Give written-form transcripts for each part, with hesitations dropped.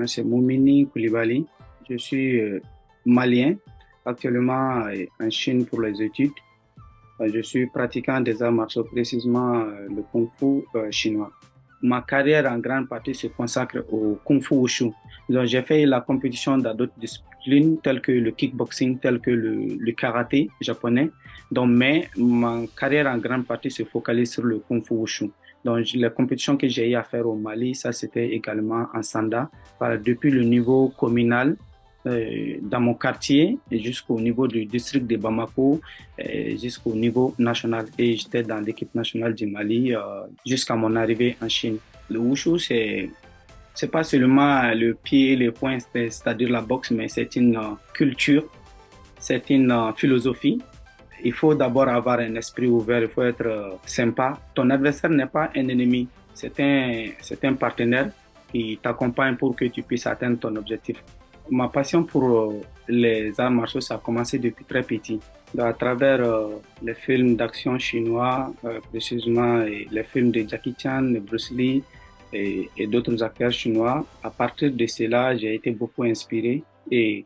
nom c'est Moumini Koulibaly. Je suis malien, actuellement en Chine pour les études. Je suis pratiquant des arts martiaux, précisément le Kung Fu chinois. Ma carrière en grande partie se consacre au Kung Fu Wushu. Donc, j'ai fait la compétition dans d'autres disciplines telles que le kickboxing, telles que le karaté japonais. Donc, mais ma carrière en grande partie se focalise sur le Kung Fu Wushu. Donc, les compétitions que j'ai eu à faire au Mali, ça c'était également en Sanda, depuis le niveau communal dans mon quartier et jusqu'au niveau du district de Bamako, jusqu'au niveau national. Et j'étais dans l'équipe nationale du Mali jusqu'à mon arrivée en Chine. Le wushu, c'est pas seulement le pied et les poings, c'est-à-dire la boxe, mais c'est une culture, c'est une philosophie. Il faut d'abord avoir un esprit ouvert, il faut être sympa. Ton adversaire n'est pas un ennemi, c'est un partenaire qui t'accompagne pour que tu puisses atteindre ton objectif. Ma passion pour les arts martiaux, ça a commencé depuis très petit. À travers les films d'action chinois, précisément et les films de Jackie Chan, de Bruce Lee et d'autres acteurs chinois. À partir de cela, j'ai été beaucoup inspiré et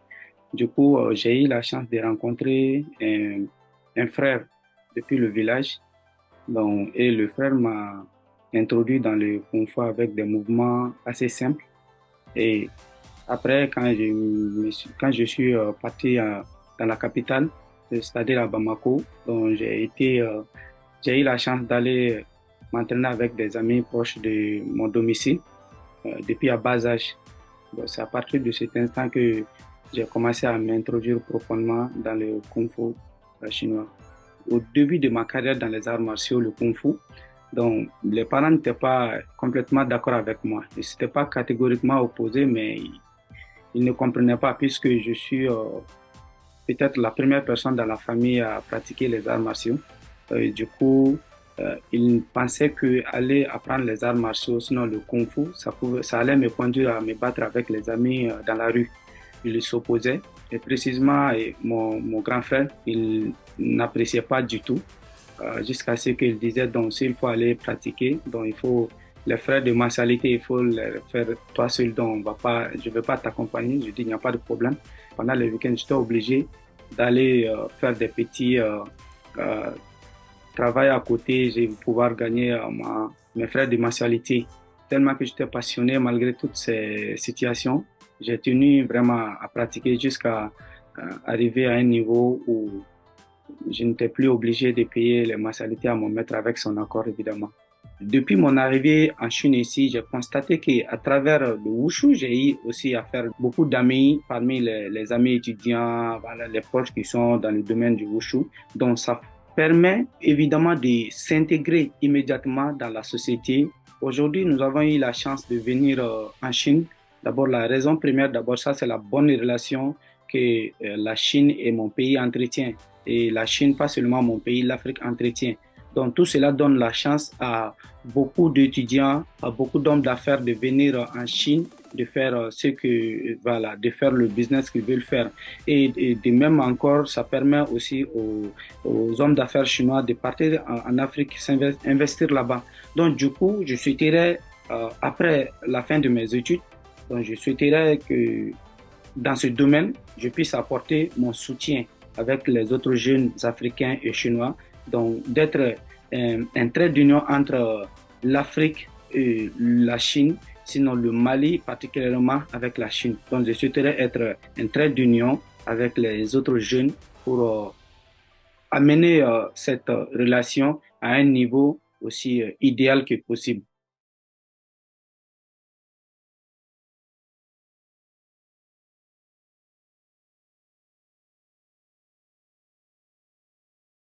du coup, j'ai eu la chance de rencontrer un frère depuis le village. Donc, et le frère m'a introduit dans le Kung Fu avec des mouvements assez simples. Et après, quand je suis parti dans la capitale, c'est-à-dire à Bamako, donc j'ai eu la chance d'aller m'entraîner avec des amis proches de mon domicile depuis à bas âge. Donc, c'est à partir de cet instant que j'ai commencé à m'introduire profondément dans le Kung Fu chinois. Au début de ma carrière dans les arts martiaux, le Kung Fu, donc les parents n'étaient pas complètement d'accord avec moi. Ils n'étaient pas catégoriquement opposés, mais ils ne comprenaient pas puisque je suis peut-être la première personne dans la famille à pratiquer les arts martiaux. Du coup, ils pensaient que aller apprendre les arts martiaux, sinon le kung fu, ça allait me conduire à me battre avec les amis dans la rue. Ils s'opposaient. Et précisément, mon grand frère, il n'appréciait pas du tout, jusqu'à ce qu'il disait, donc s'il faut aller pratiquer, donc il faut les frais de mensualité, il faut les faire toi seul, donc je ne vais pas t'accompagner. Je dis, il n'y a pas de problème. Pendant les week-ends, j'étais obligé d'aller faire des petits euh, travail à côté, j'ai pouvoir gagner mes frais de mensualité. Tellement que j'étais passionné malgré toutes ces situations, j'ai tenu vraiment à pratiquer jusqu'à arriver à un niveau où je n'étais plus obligé de payer les mensualités à mon maître avec son accord, évidemment. Depuis mon arrivée en Chine ici, j'ai constaté qu'à travers le wushu, j'ai eu aussi à faire beaucoup d'amis parmi les amis étudiants, voilà, les proches qui sont dans le domaine du wushu. Donc, ça permet évidemment de s'intégrer immédiatement dans la société. Aujourd'hui, nous avons eu la chance de venir en Chine. D'abord, la raison première, d'abord, ça, c'est la bonne relation que la Chine et mon pays entretiennent. Et la Chine, pas seulement mon pays, l'Afrique entretient. Donc tout cela donne la chance à beaucoup d'étudiants, à beaucoup d'hommes d'affaires de venir en Chine, de faire voilà, de faire le business qu'ils veulent faire. Et de même encore, ça permet aussi aux hommes d'affaires chinois de partir en Afrique, investir là-bas. Donc du coup, je souhaiterais, après la fin de mes études, donc je souhaiterais que dans ce domaine, je puisse apporter mon soutien avec les autres jeunes africains et chinois, donc d'être un trait d'union entre l'Afrique et la Chine, sinon le Mali particulièrement avec la Chine. Donc je souhaiterais être un trait d'union avec les autres jeunes pour amener cette relation à un niveau aussi idéal que possible.